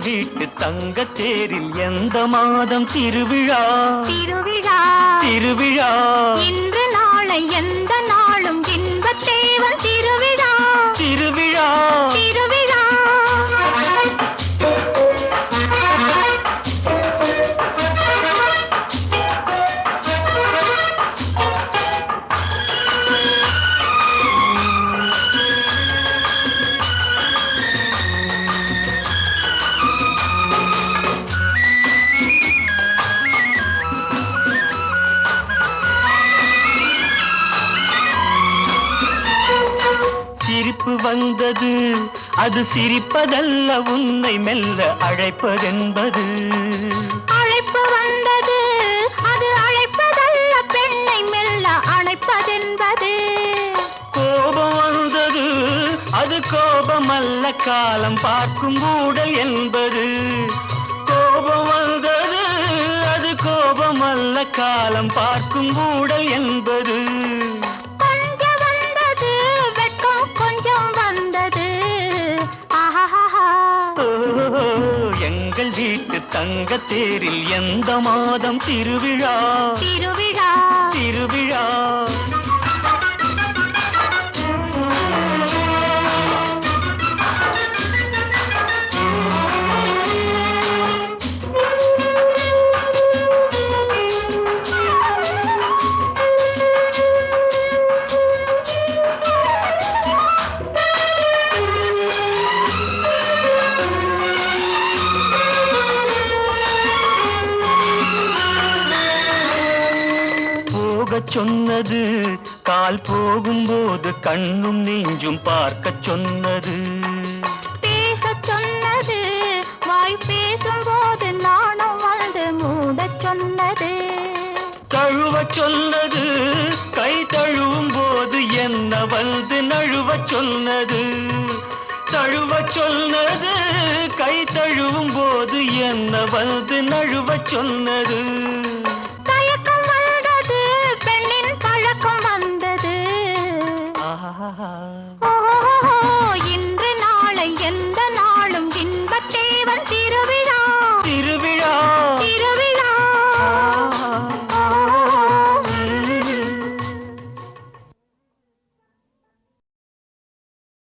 வீட்டு தங்கத் தேரில் எந்த மாதம் திருவிழா? திருவிழா திருவிழா இன்று நாளை எந்த நாளும் இன்பத் தேவல் திருவிழா திருவிழா திருவிழா. சிரிப்பு வந்தது, அது சிரிப்பதல்ல, உன்னை மெல்ல அழைப்பதென்பது. அழைப்பு வந்தது, அது அழைப்பதல்ல, பெண்ணை மெல்ல அழைப்பதென்பது. கோபம் வந்தது, அது கோபமல்ல, காலம் பார்க்கும் ஊடல் என்பது. கோபம் வந்தது, அது கோபமல்ல, காலம் பார்க்கும் ஊடல் என்பது. எங்கள் வீட்டு தங்கத் தேரில் எந்த மாதம் திருவிழா? திருவிழா திருவிழா. சொன்னது கால் போகும்போது கண்ணும் நெஞ்சும் பார்க்க சொன்னது. பேச சொன்னது வாய் பேசும்போது நாணம் வந்து மூட சொன்னது. தழுவ சொன்னது கை தழுவும் போது என்ன வந்து நழுவ சொன்னது. தழுவ சொன்னது கை தழுவும் போது என்ன வந்து நழுவ சொன்னது.